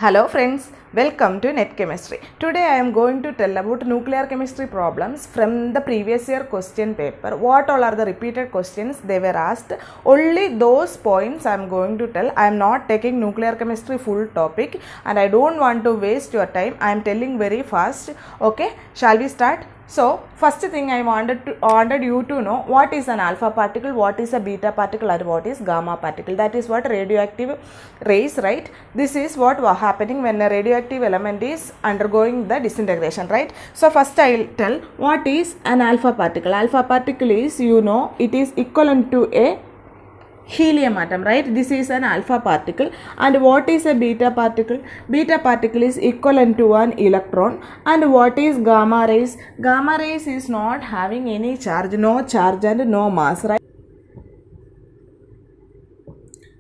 Hello friends, welcome to Net Chemistry. Today I am going to tell about nuclear chemistry problems from the previous year question paper. What all are the repeated questions they were asked? Only those points I am going to tell. I am not taking nuclear chemistry full topic and I don't want to waste your time. I am telling very fast. Okay, shall we start? So, first thing I wanted you to know what is an alpha particle, what is a beta particle, or what is gamma particle. That is what radioactive rays, right? This is what was happening when a radioactive element is undergoing the disintegration, right? So, first I will tell what is an alpha particle. Alpha particle is, it is equivalent to a helium atom, right? This is an alpha particle. And what is a beta particle? Beta particle is equivalent to an electron. And what is gamma rays? Gamma rays is not having any charge, no charge and no mass, right?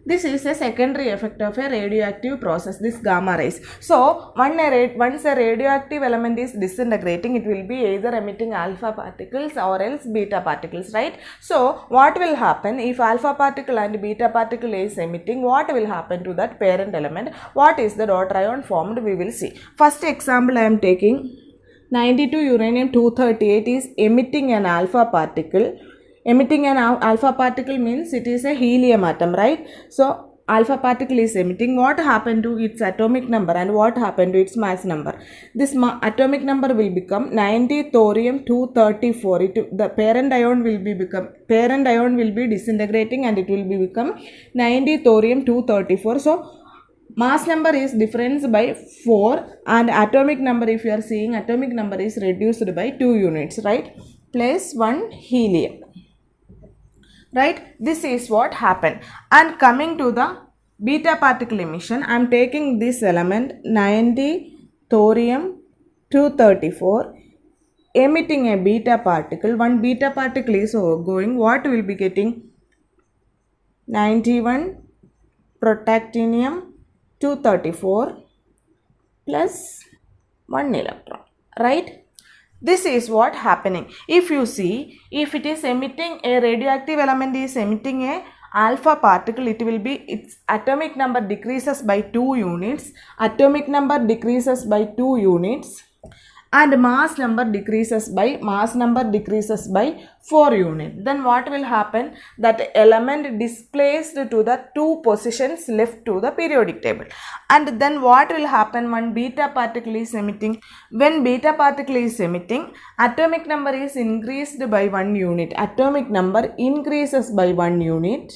This is a secondary effect of a radioactive process, this gamma rays. So, once a radioactive element is disintegrating, it will be either emitting alpha particles or else beta particles, right? So, what will happen if alpha particle and beta particle is emitting? What will happen to that parent element? What is the daughter ion formed? We will see. First example I am taking 92 uranium-238 is emitting an alpha particle. Emitting an alpha particle means it is a helium atom, right? So, alpha particle is emitting. What happened to its atomic number and what happened to its mass number? This atomic number will become 90 thorium-234. The parent ion will be disintegrating and it will become 90 thorium-234. So, mass number is difference by 4 and atomic number, if you are seeing, atomic number is reduced by 2 units, right? Plus 1 helium. Right, this is what happened. And coming to the beta particle emission, I am taking this element 90 thorium-234 emitting a beta particle. One beta particle is going. What will be getting? 91 protactinium-234 plus 1 electron, right? This is what happening. If you see, if it is emitting a radioactive element is emitting a alpha particle, it will be its atomic number decreases by 2 units. Atomic number decreases by 2 units. And mass number decreases by 4 units. Then what will happen? That element displaced to the 2 positions left to the periodic table. And then what will happen when beta particle is emitting? When beta particle is emitting, atomic number is increased by 1 unit. Atomic number increases by 1 unit.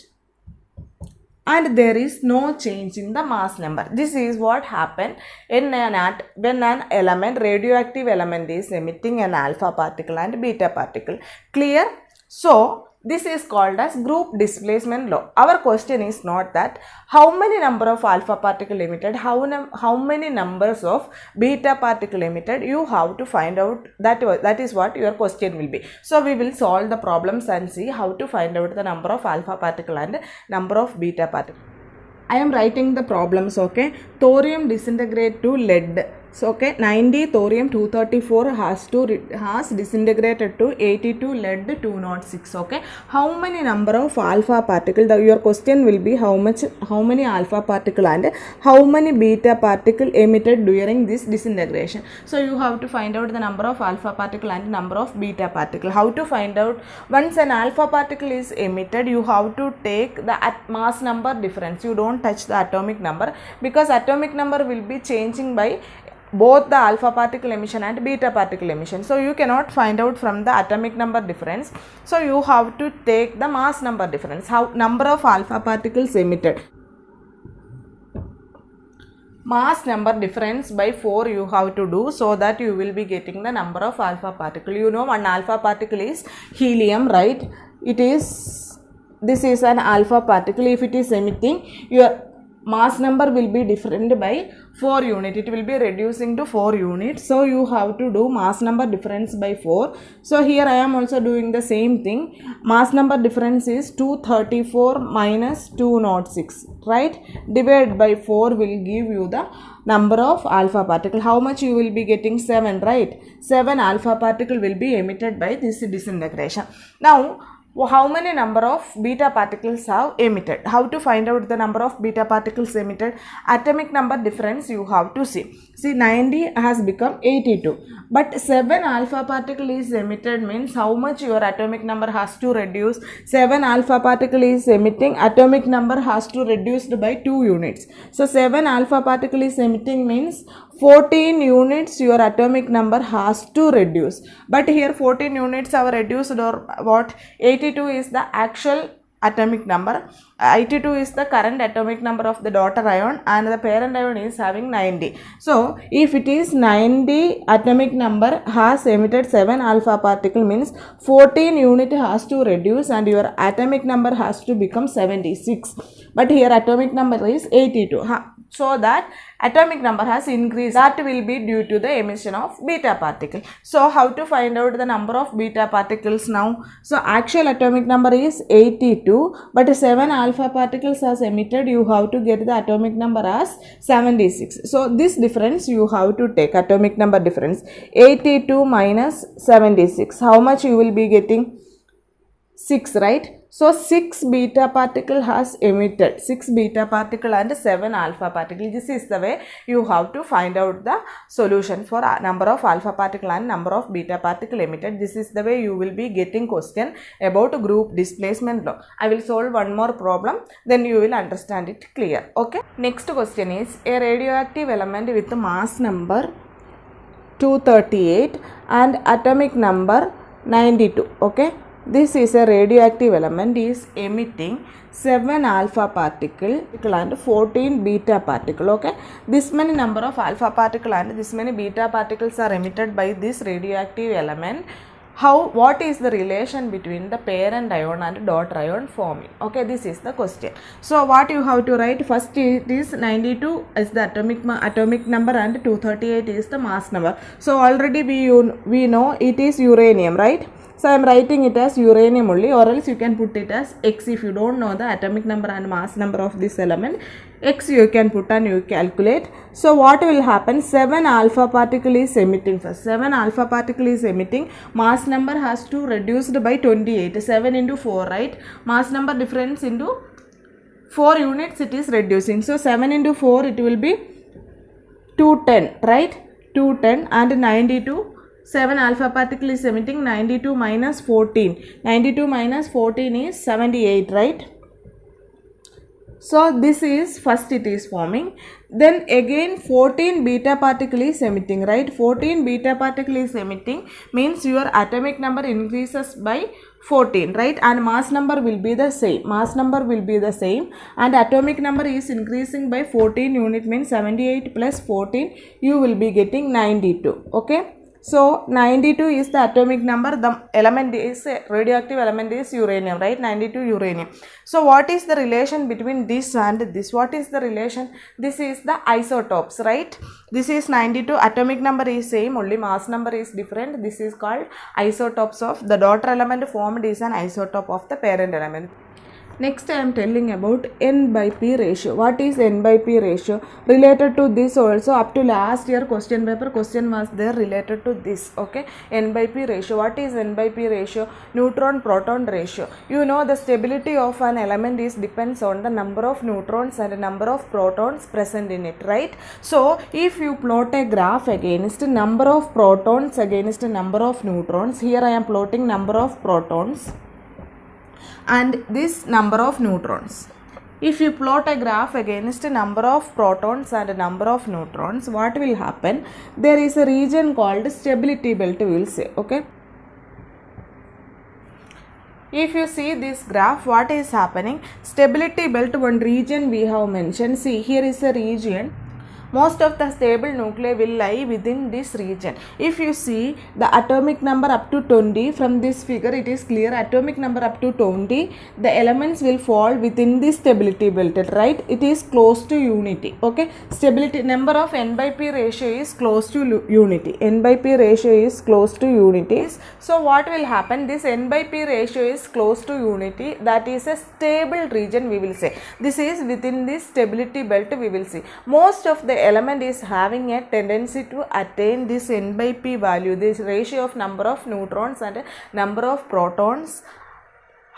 And there is no change in the mass number. This is what happened when an radioactive element is emitting an alpha particle and beta particle. Clear? So, this is called as group displacement law. Our question is not that how many number of alpha particle emitted, how many numbers of beta particle emitted, you have to find out. That is what your question will be. So, we will solve the problems and see how to find out the number of alpha particle and number of beta particle. I am writing the problems, okay. Thorium disintegrate to lead. So, okay, 90 thorium-234 has disintegrated to 82 lead-206, okay. How many number of alpha particle? Your question will be how many alpha particle and how many beta particle emitted during this disintegration. So, you have to find out the number of alpha particle and number of beta particle. How to find out? Once an alpha particle is emitted, you have to take the mass number difference. You don't touch the atomic number because atomic number will be changing by both the alpha particle emission and beta particle emission. So, you cannot find out from the atomic number difference. So, you have to take the mass number difference. How number of alpha particles emitted. Mass number difference by 4 you have to do so that you will be getting the number of alpha particle. You know one alpha particle is helium, right? This is an alpha particle. If it is emitting, your mass number will be different by 4 units. It will be reducing to 4 units. So, you have to do mass number difference by 4. So, here I am also doing the same thing. Mass number difference is 234 minus 206, right? Divided by 4 will give you the number of alpha particle. How much you will be getting? 7, right? 7 alpha particle will be emitted by this disintegration. Now, how many number of beta particles have emitted. How to find out the number of beta particles emitted? Atomic number difference you have to see. See, 90 has become 82, but 7 alpha particle is emitted means how much your atomic number has to reduce? 7 alpha particle is emitting, atomic number has to reduced by 2 units. So 7 alpha particle is emitting means 14 units your atomic number has to reduce. But here 14 units are reduced, or what? 82 is the actual atomic number. 82 is the current atomic number of the daughter ion, and the parent ion is having 90. So if it is 90 atomic number has emitted 7 alpha particle means 14 unit has to reduce and your atomic number has to become 76. But here atomic number is 82. So that atomic number has increased. That will be due to the emission of beta particle. So how to find out the number of beta particles now? So actual atomic number is 82, but 7 alpha particles as emitted, you have to get the atomic number as 76. So this difference you have to take, atomic number difference. 82 minus 76, how much you will be getting? 6, right? So 6 beta particle has emitted, 6 beta particle and 7 alpha particle. This is the way you have to find out the solution for number of alpha particle and number of beta particle emitted. This is the way you will be getting question about group displacement law. I will solve one more problem, then you will understand it clear. Okay. Next question is, a radioactive element with mass number 238 and atomic number 92. Okay. This is a radioactive element is emitting 7 alpha particle and 14 beta particle. Okay, this many number of alpha particle and this many beta particles are emitted by this radioactive element. What is the relation between the parent ion and daughter ion forming? Okay, this is the question. So what you have to write? First it is 92 is the atomic number and 238 is the mass number. So already we know it is uranium, right? So I am writing it as uranium only, or else you can put it as X if you don't know the atomic number and mass number of this element. X you can put and you calculate. So what will happen? 7 alpha particle is emitting first. 7 alpha particle is emitting. Mass number has to reduced by 28. 7 into 4, right? Mass number difference into 4 units it is reducing. So 7 into 4 it will be 210, right? 210 and 92. 7 alpha particle is emitting, 92 minus 14. 92 minus 14 is 78, right? So this is first it is forming. Then again 14 beta particle is emitting, right? 14 beta particle is emitting means your atomic number increases by 14, right? And mass number will be the same. Mass number will be the same and atomic number is increasing by 14 unit means 78 plus 14 you will be getting 92. Okay. So 92 is the atomic number. The element is radioactive element is uranium, right? 92 uranium. So what is the relation between this and this? What is the relation? This is the isotopes, right? This is 92. Atomic number is same, only mass number is different. This is called isotopes of the daughter element formed is an isotope of the parent element. Next I am telling about N by P ratio. What is N by P ratio? Related to this also, up to last year question paper question was there related to this. Okay, N by P ratio. What is N by P ratio? Neutron proton ratio. You know the stability of an element is depends on the number of neutrons and number of protons present in it, right? So if you plot a graph against number of protons against number of neutrons, here I am plotting number of protons and this number of neutrons. If you plot a graph against a number of protons and a number of neutrons, what will happen? There is a region called stability belt, we will say. Okay. If you see this graph, what is happening? Stability belt, one region we have mentioned. See, here is a region. Most of the stable nuclei will lie within this region. If you see the atomic number up to 20, from this figure it is clear, atomic number up to 20, the elements will fall within this stability belt, right? It is close to unity. Okay, stability number of N by P ratio is close to unity. N by P ratio is close to unity. So what will happen? This N by P ratio is close to unity, that is a stable region, we will say. This is within this stability belt, we will see. Most of the element is having a tendency to attain this N by P value, this ratio of number of neutrons and number of protons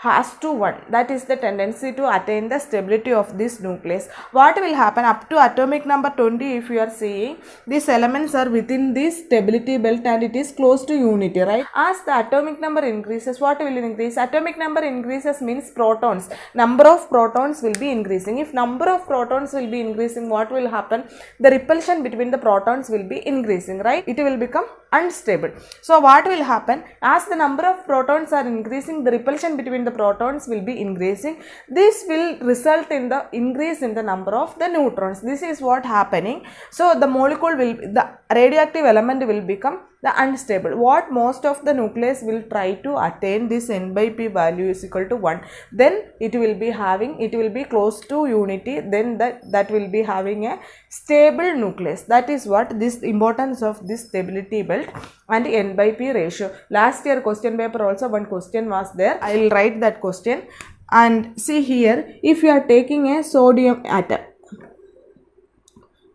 has to 1. That is the tendency to attain the stability of this nucleus. What will happen up to atomic number 20, if you are seeing, these elements are within this stability belt and it is close to unity, right? As the atomic number increases, what will increase? Atomic number increases means protons. Number of protons will be increasing. If number of protons will be increasing, what will happen? The repulsion between the protons will be increasing, right? It will become unstable. So what will happen? As the number of protons are increasing, the repulsion between the protons will be increasing. This will result in the increase in the number of the neutrons. This is what happening. So the molecule will, the radioactive element will become the unstable. What most of the nucleus will try to attain this n by p value is equal to 1. Then it will be having, it will be close to unity. Then that will be having a stable nucleus. That is what this importance of this stability belt and n by p ratio. Last year question paper also one question was there. I will write that question. And see here, if you are taking a sodium atom,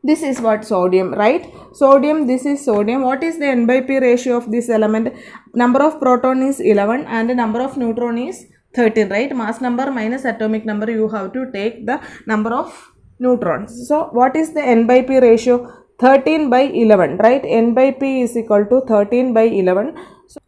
this is what sodium, right? Sodium, this is sodium. What is the n by p ratio of this element? Number of proton is 11 and the number of neutron is 13, right? Mass number minus atomic number, you have to take the number of neutrons. So what is the n by p ratio? 13 by 11, right? N by p is equal to 13 by 11. So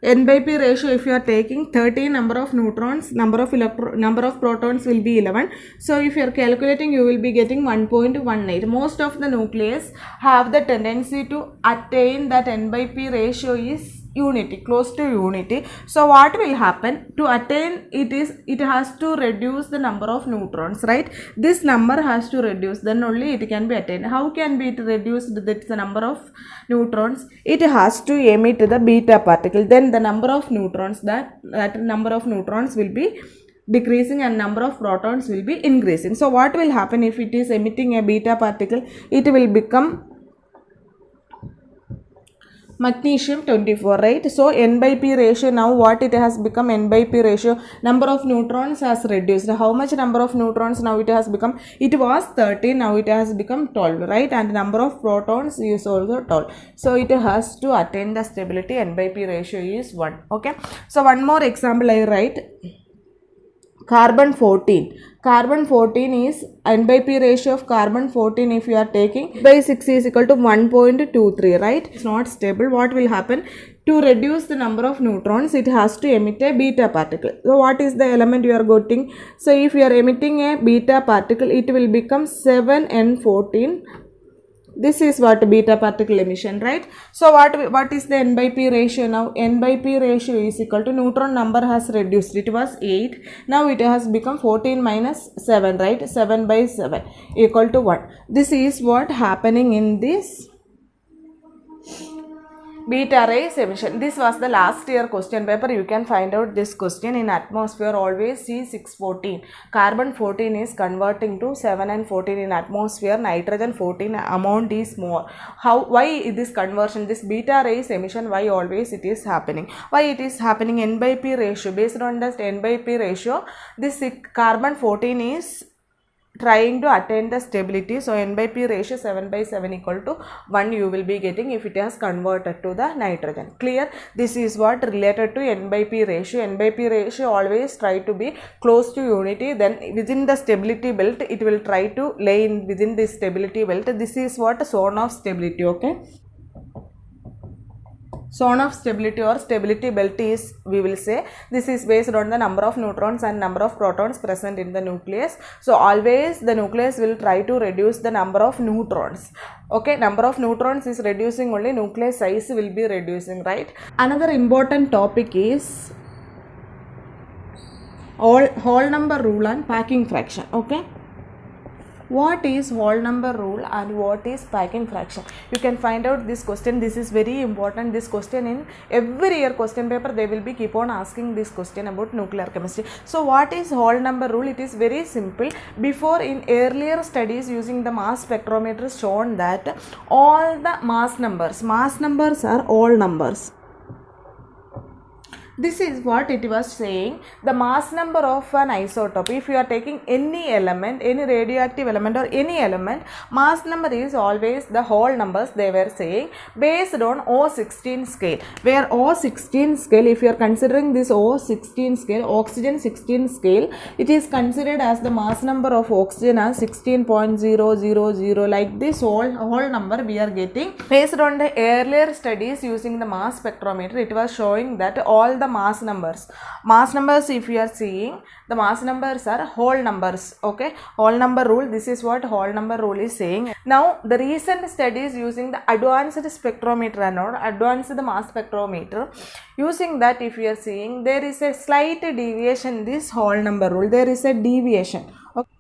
n by p ratio, if you are taking 13 number of neutrons, number of protons will be 11. So if you are calculating, you will be getting 1.18. Most of the nucleus have the tendency to attain that n by p ratio is unity, close to unity. So what will happen? To attain it is, it has to reduce the number of neutrons, right? This number has to reduce, then only it can be attained. How can be it reduced? That's the number of neutrons. It has to emit the beta particle. Then the number of neutrons, that number of neutrons will be decreasing and number of protons will be increasing. So what will happen if it is emitting a beta particle? It will become magnesium 24, right? So n by p ratio, now what it has become? N by p ratio, number of neutrons has reduced. How much number of neutrons now it has become? It was 13, now it has become 12, right? And number of protons is also 12. So it has to attain the stability. N by p ratio is 1. Okay, so one more example I write. Carbon 14. Carbon 14 is n by p ratio of carbon 14, if you are taking by 6 is equal to 1.23, right? It's not stable. What will happen? To reduce the number of neutrons, it has to emit a beta particle. So what is the element you are getting? So if you are emitting a beta particle, it will become 7n14. This is what beta particle emission, right? So what is the n by p ratio now? N by p ratio is equal to, neutron number has reduced. It was 8. Now it has become 14 minus 7, right? 7 by 7 equal to 1. This is what happening in this beta rays emission. This was the last year question paper. You can find out this question in atmosphere. Always C614. Carbon 14 is converting to 7 and 14 in atmosphere. Nitrogen 14 amount is more. Why this conversion? This beta rays emission, why always it is happening? Why it is happening? N by p ratio. Based on the n by p ratio, this carbon 14 is trying to attain the stability. So n by p ratio 7 by 7 equal to 1 you will be getting if it has converted to the nitrogen. Clear? This is what related to n by p ratio. N by p ratio always try to be close to unity. Then within the stability belt, it will try to lay in within this stability belt. This is what zone of stability. Okay, zone of stability or stability belt is, we will say, this is based on the number of neutrons and number of protons present in the nucleus. So always the nucleus will try to reduce the number of neutrons. Okay, number of neutrons is reducing, only nucleus size will be reducing, right? Another important topic is whole number rule and packing fraction. Okay, what is whole number rule and what is packing fraction? You can find out this question. This is very important. This question in every year question paper, they will be keep on asking this question about nuclear chemistry. So what is whole number rule? It is very simple. Before, in earlier studies using the mass spectrometer, shown that all the mass numbers are all numbers. This is what it was saying, the mass number of an isotope. If you are taking any element, any radioactive element or any element, mass number is always the whole numbers they were saying based on O16 scale. Where O16 scale, if you are considering this O16 scale, oxygen 16 scale, it is considered as the mass number of oxygen as 16.000. Like this whole number we are getting based on the earlier studies using the mass spectrometer. It was showing that all the mass numbers, if you are seeing, the mass numbers are whole numbers. Okay, whole number rule, this is what whole number rule is saying. Now the recent studies using the advanced spectrometer and or advanced mass spectrometer, using that, if you are seeing, there is a slight deviation in this whole number rule. There is a deviation. Okay.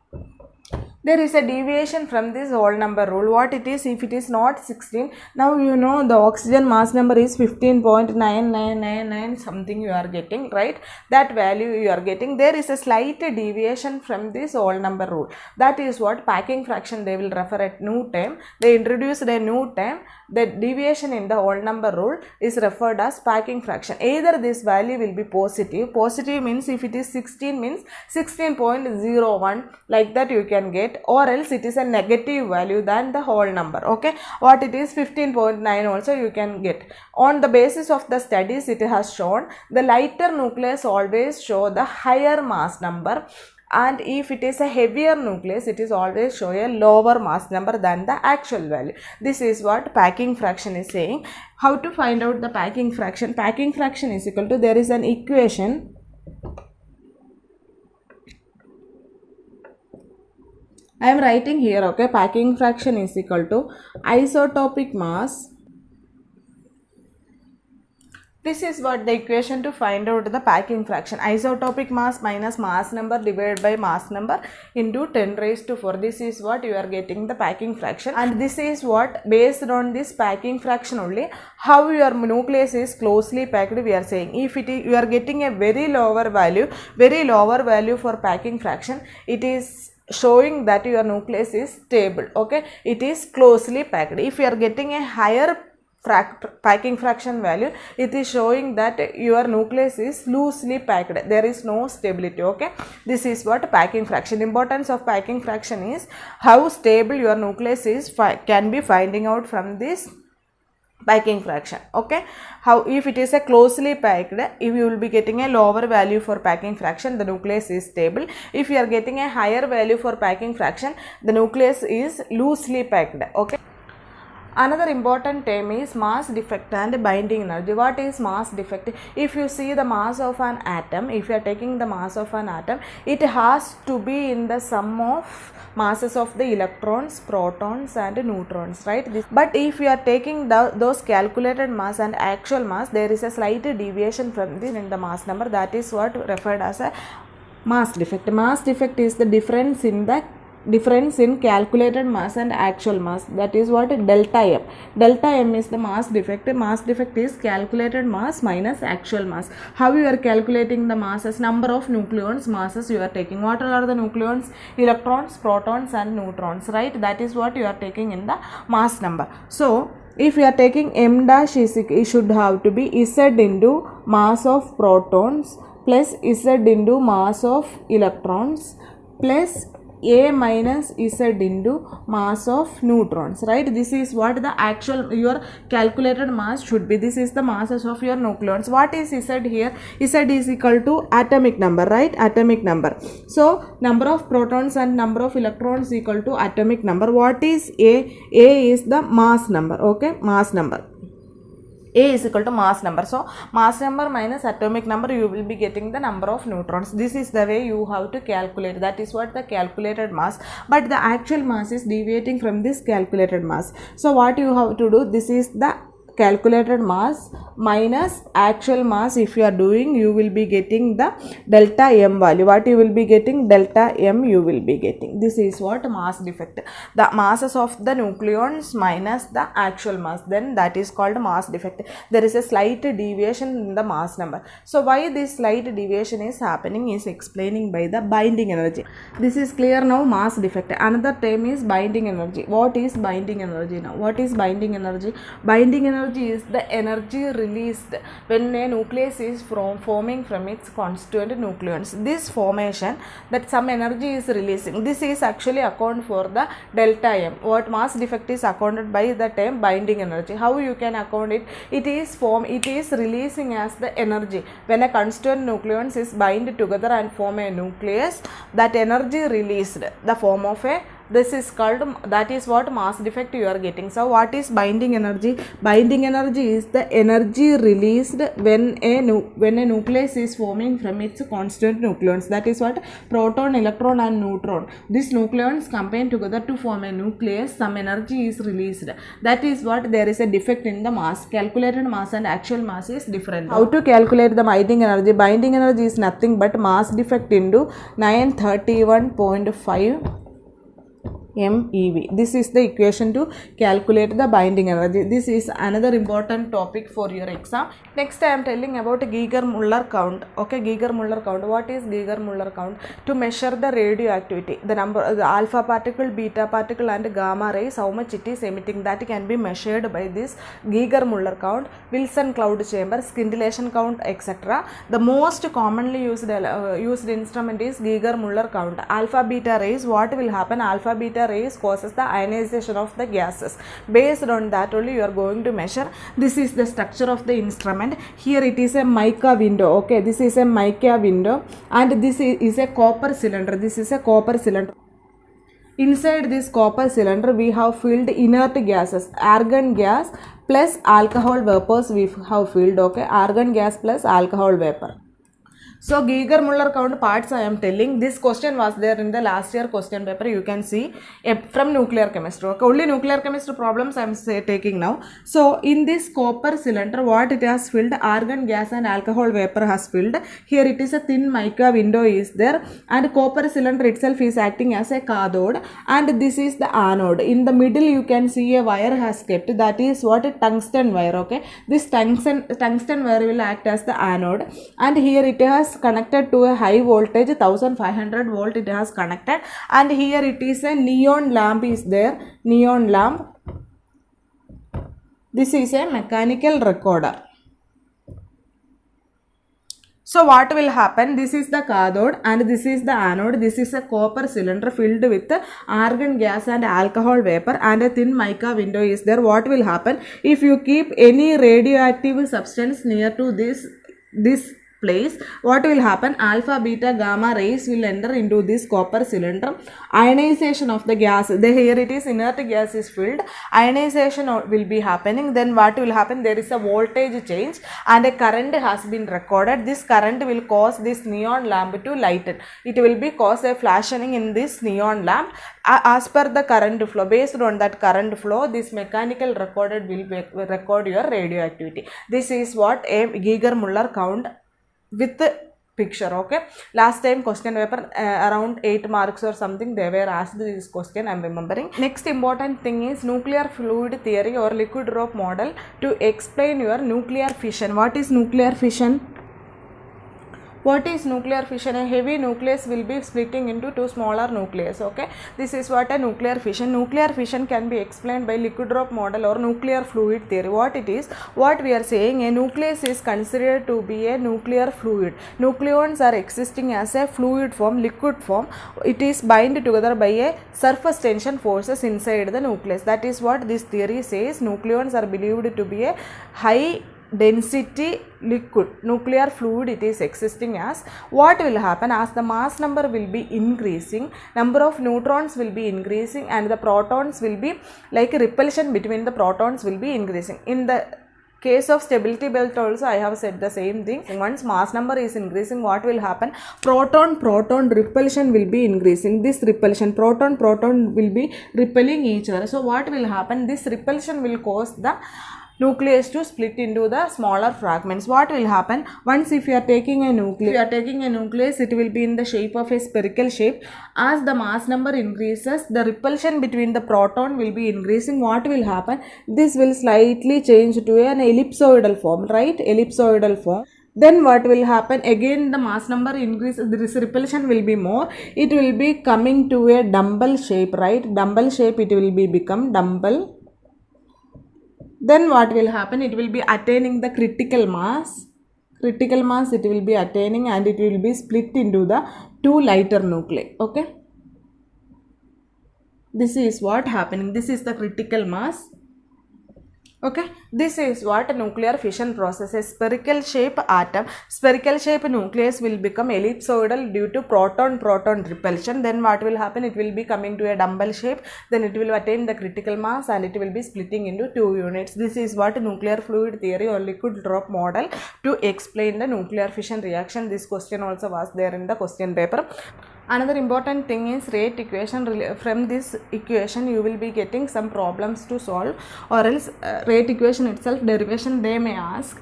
There is a deviation from this whole number rule. What it is, if it is not 16, now you know the oxygen mass number is 15.9999 something you are getting, right? That value you are getting. There is a slight deviation from this whole number rule. That is what packing fraction they will refer at new term. They introduced a new term. The deviation in the whole number rule is referred as packing fraction. Either this value will be positive. Positive means if it is 16 means 16.01, like that you can get, or else it is a negative value than the whole number. Okay, what it is 15.9 also you can get. On the basis of the studies, it has shown the lighter nucleus always show the higher mass number, and if it is a heavier nucleus, it is always show a lower mass number than the actual value. This is what packing fraction is saying. How to find out the packing fraction? Packing fraction is equal to, there is an equation. I am writing here, okay, packing fraction is equal to isotopic mass. This is what the equation to find out the packing fraction. Isotopic mass minus mass number divided by mass number into 10 raised to 4. This is what you are getting the packing fraction. And this is what, based on this packing fraction only, how your nucleus is closely packed we are saying. If it is, you are getting a very lower value for packing fraction, it is showing that your nucleus is stable. Okay, it is closely packed. If you are getting a higher packing fraction value, it is showing that your nucleus is loosely packed, there is no stability. Okay, this is what packing fraction. Importance of packing fraction is how stable your nucleus is can be finding out from this packing fraction. Okay, how, if it is a closely packed, if you will be getting a lower value for packing fraction, the nucleus is stable. If you are getting a higher value for packing fraction, the nucleus is loosely packed. Okay, another important term is mass defect and binding energy. What is mass defect? If you see the mass of an atom, if you are taking the mass of an atom, it has to be in the sum of masses of the electrons, protons and neutrons, right? But if you are taking those calculated mass and actual mass, there is a slight deviation from this in the mass number. That is what referred as a mass defect. Mass defect is the difference in calculated mass and actual mass. That is what delta M. Delta M is the mass defect. Mass defect is calculated mass minus actual mass. How you are calculating the masses? Number of nucleons masses you are taking. What are the nucleons? Electrons, protons and neutrons, right? That is what you are taking in the mass number. So if you are taking M dash it should have to be Z into mass of protons plus Z into mass of electrons plus A minus Z into mass of neutrons, right? This is what the actual your calculated mass should be. This is the masses of your nucleons. What is Z here? Z is equal to atomic number, right? Atomic number. So number of protons and number of electrons equal to atomic number. What is A? A is the mass number. Okay, mass number. A is equal to mass number. So mass number minus atomic number, you will be getting the number of neutrons. This is the way you have to calculate. That is what the calculated mass. But the actual mass is deviating from this calculated mass. So what you have to do, this is the calculated mass minus actual mass. If you are doing, you will be getting the delta M value. What you will be getting? Delta M you will be getting. This is what mass defect. The masses of the nucleons minus the actual mass, then that is called mass defect. There is a slight deviation in the mass number. So why this slight deviation is happening is explaining by the binding energy. This is clear now, mass defect. Another term is binding energy. What is binding energy now? What is binding energy? Binding energy is the energy released when a nucleus is forming from its constituent nucleons. This formation, that some energy is releasing, this is actually account for the delta M. What mass defect is accounted by the term binding energy. How you can account it? It is releasing as the energy. When a constituent nucleons is bind together and form a nucleus, that energy released, the form of a, this is called, that is what mass defect you are getting. So what is binding energy? Binding energy is the energy released when a nucleus is forming from its constituent nucleons. That is what proton, electron and neutron. These nucleons combine together to form a nucleus. Some energy is released. That is what there is a defect in the mass. Calculated mass and actual mass is different. How to calculate the binding energy? Binding energy is nothing but mass defect into 931.5 MeV. This is the equation to calculate the binding energy. This is another important topic for your exam. Next I am telling about Geiger-Müller count. Okay, Geiger-Müller count. What is Geiger-Müller count? To measure the radioactivity, the number, the alpha particle, beta particle and gamma rays, how much it is emitting, that can be measured by this Geiger-Müller count, Wilson cloud chamber, scintillation count, etc. The most commonly used instrument is Geiger-Müller count. Alpha beta rays, what will happen? Alpha beta rays causes the ionization of the gases. Based on that only you are going to measure. This is the structure of the instrument. Here it is a mica window. Okay, this is a mica window and this is a copper cylinder. This is a copper cylinder. Inside this copper cylinder we have filled inert gases, argon gas plus alcohol vapors we have filled. Okay, argon gas plus alcohol vapor. So Geiger-Müller count parts I am telling. This question was there in the last year question paper. You can see from nuclear chemistry. Okay, only nuclear chemistry problems I am taking now. So in this copper cylinder, what it has filled? Argon gas and alcohol vapor has filled. Here it is a thin mica window is there, and copper cylinder itself is acting as a cathode, and this is the anode. In the middle you can see a wire has kept. That is what? A tungsten wire. Okay, this tungsten wire will act as the anode, and here it has connected to a high voltage 1500 volt it has connected, and here it is a neon lamp is there, neon lamp. This is a mechanical recorder. So what will happen? This is the cathode and this is the anode. This is a copper cylinder filled with argon gas and alcohol vapor, and a thin mica window is there. What will happen if you keep any radioactive substance near to this place? What will happen? Alpha, beta, gamma rays will enter into this copper cylinder. Ionization of the gas, here it is inert gas is filled, ionization will be happening. Then what will happen? There is a voltage change and a current has been recorded. This current will cause this neon lamp to lighten. It will be cause a flashing in this neon lamp as per the current flow. Based on that current flow, this mechanical recorder will record your radioactivity. This is what a Geiger-Müller count with the picture. Okay, last time question paper around 8 marks or something they were asked this question, I am remembering. Next important thing is nuclear fluid theory or liquid rope model to explain your nuclear fission. What is nuclear fission? What is nuclear fission? A heavy nucleus will be splitting into two smaller nucleus. Okay, this is what a nuclear fission. Nuclear fission can be explained by liquid rope model or nuclear fluid theory. What it is? What we are saying, a nucleus is considered to be a nuclear fluid. Nucleons are existing as a fluid form, liquid form. It is bind together by a surface tension forces inside the nucleus. That is what this theory says. Nucleons are believed to be a high density liquid nuclear fluid it is existing as. What will happen? As the mass number will be increasing, number of neutrons will be increasing, and the protons will be like repulsion between the protons will be increasing. In the case of stability belt also I have said the same thing. Once mass number is increasing, what will happen? Proton repulsion will be increasing. This repulsion, proton will be repelling each other. So what will happen? This repulsion will cause the nucleus to split into the smaller fragments. What will happen? Once if you are taking a nucleus, it will be in the shape of a spherical shape. As the mass number increases, the repulsion between the proton will be increasing. What will happen? This will slightly change to an ellipsoidal form, right? Ellipsoidal form. Then what will happen? Again the mass number increases, this repulsion will be more. It will be coming to a dumbbell shape, right? Dumbbell shape it will be become dumbbell then what will happen, it will be attaining the critical mass it will be attaining, and it will be split into the 2 lighter nuclei. Okay, this is what happening, this is the critical mass. Okay, this is what nuclear fission process is. Spherical shape atom, spherical shape nucleus will become ellipsoidal due to proton repulsion. Then what will happen, it will be coming to a dumbbell shape, then it will attain the critical mass and it will be splitting into 2 units. This is what nuclear fluid theory or liquid drop model to explain the nuclear fission reaction. This question also was there in the question paper. Another important thing is rate equation. From this equation you will be getting some problems to solve, or else rate equation itself derivation they may ask.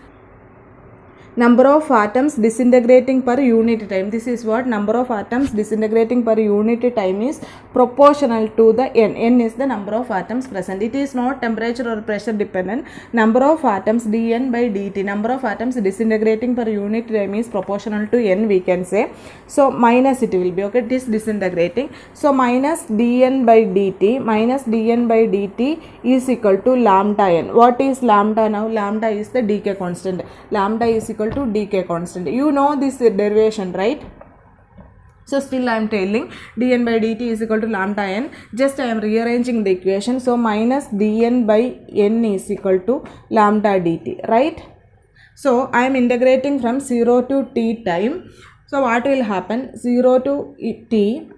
Number of atoms disintegrating per unit time. This is what number of atoms disintegrating per unit time is proportional to the n. N is the number of atoms present. It is not temperature or pressure dependent. Number of atoms dn by dt. Number of atoms disintegrating per unit time is proportional to n, we can say. So minus it will be, okay, it is disintegrating. So minus dn by dt is equal to lambda n. What is lambda now? Lambda is the decay constant. Lambda is equal to decay constant. You know this derivation, right? So still I am telling dn by dt is equal to lambda n. Just I am rearranging the equation. So minus dn by n is equal to lambda dt, right? So I am integrating from 0 to t time. So what will happen? 0 to t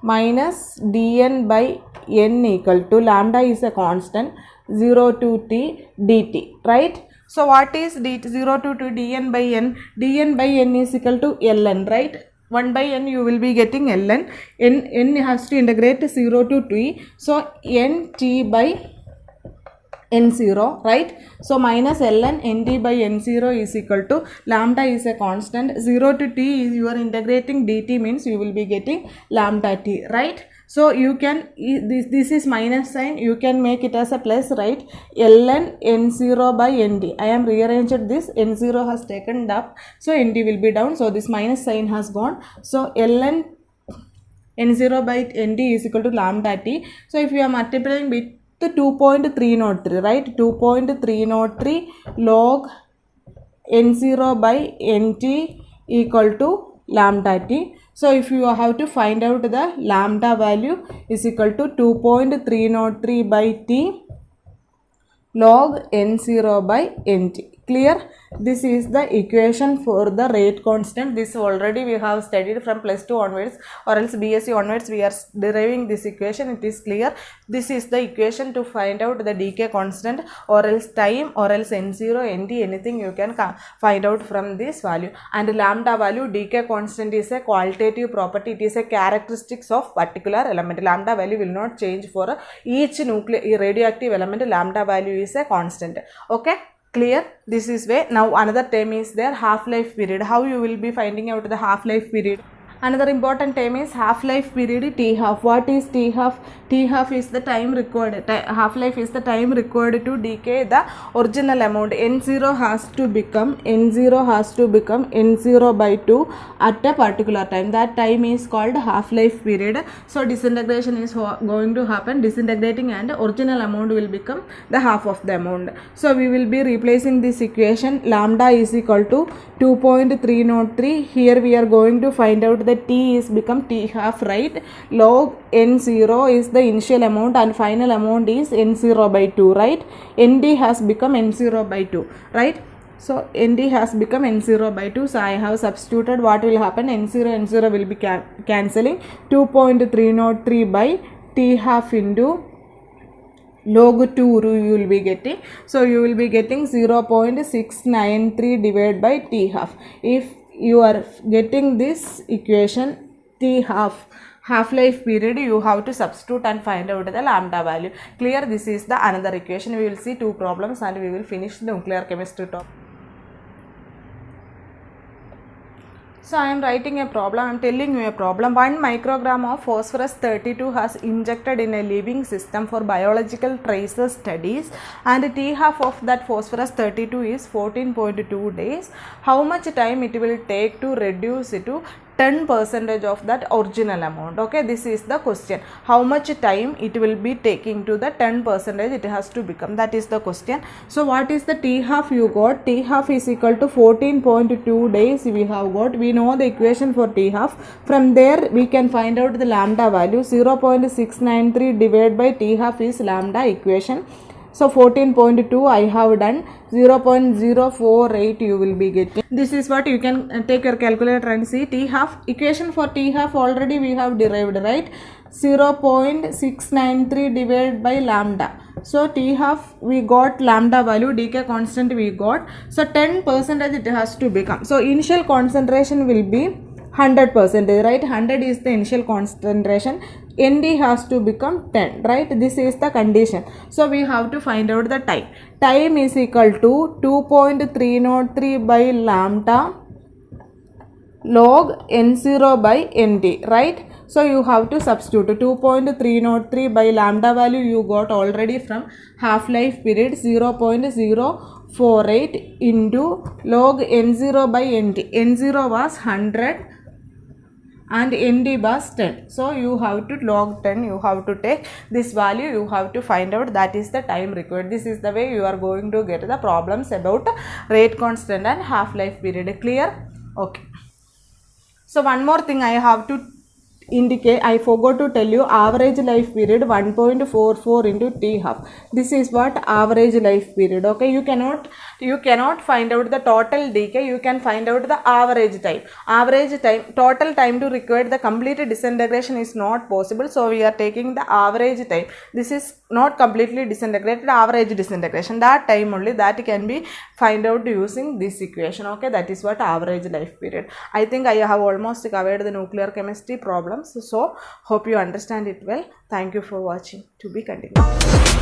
minus dn by n equal to lambda is a constant, 0 to t dt, right? So what is 0 to t dn by n? Dn by n is equal to ln, right? 1 by n you will be getting ln. N has to integrate 0 to t. So nt by n0, right? So minus ln nt by n0 is equal to lambda is a constant, 0 to t is you are integrating dt means you will be getting lambda t, right? So you can, this is minus sign, you can make it as a plus, right? ln n0 by nd. I am rearranged this, n0 has taken up, so nd will be down, so this minus sign has gone. So ln n0 by nd is equal to lambda t. So if you are multiplying with the 2.303, right? 2.303 log n0 by nt equal to lambda t. So if you have to find out the lambda value is equal to 2.303 by t log n0 by nt. Clear? This is the equation for the rate constant. This already we have studied from plus 2 onwards, or else BSc onwards we are deriving this equation. It is clear. This is the equation to find out the decay constant, or else time, or else n0, nd, anything you can find out from this value. And lambda value, decay constant is a qualitative property. It is a characteristics of particular element. Lambda value will not change for each radioactive element. Lambda value is a constant. Okay? Clear? This is way. Now another term is there, half-life period. How you will be finding out the half-life period? Another important term is half-life period, T-half. What is T-half? T-half is the time required. Half-life is the time required to decay the original amount. N0 has to become N0 by 2 at a particular time. That time is called half-life period. So disintegration is going to happen, disintegrating, and original amount will become the half of the amount. So we will be replacing this equation. Lambda is equal to 2.303. Here we are going to find out the T is become T half, right? Log N0 is the initial amount and final amount is N0 by 2, right? ND has become N0 by 2, right? So ND has become N0 by 2. So I have substituted. What will happen? N0 will be cancelling. 2.303 by T half into log 2 you will be getting. So you will be getting 0.693 divided by T half. If you are getting this equation, T half, half-life period, you have to substitute and find out the lambda value. Clear? This is the another equation. We will see 2 problems and we will finish the nuclear chemistry topic. So I am writing a problem, I am telling you a problem. 1 microgram of phosphorus 32 has injected in a living system for biological traces studies, and T half of that phosphorus 32 is 14.2 days. How much time it will take to reduce it to 10% of that original amount. Okay, this is the question. How much time it will be taking to the 10% it has to become, that is the question. So what is the t half you got? T half is equal to 14.2 days we have got. We know the equation for t half. From there we can find out the lambda value. 0.693 divided by t half is lambda equation. So 14.2 I have done. 0.048 you will be getting. This is what you can take your calculator and see. T half equation for t half already we have derived, right? 0.693 divided by lambda. So t half we got lambda value, decay constant we got. So 10% it has to become. So initial concentration will be 100%, right? 100 is the initial concentration. ND has to become 10, right? This is the condition. So we have to find out the time. Time is equal to 2.303 by lambda log N0 by ND, right? So you have to substitute 2.303 by lambda value you got already from half-life period 0.048 into log N0 by ND. N0 was 100 and ND was 10. So you have to log 10, you have to take this value, you have to find out, that is the time required. This is the way you are going to get the problems about rate constant and half-life period. Clear? Okay. So one more thing I have to indicate, I forgot to tell you, average life period 1.44 into t half. This is what average life period. Okay, you cannot find out the total decay, you can find out the average time. Average time, total time to require the complete disintegration is not possible, so we are taking the average time. This is not completely disintegrated, average disintegration, that time only, that can be find out using this equation. Okay, that is what average life period. I think I have almost covered the nuclear chemistry problems, so hope you understand it well. Thank you for watching. To be continued.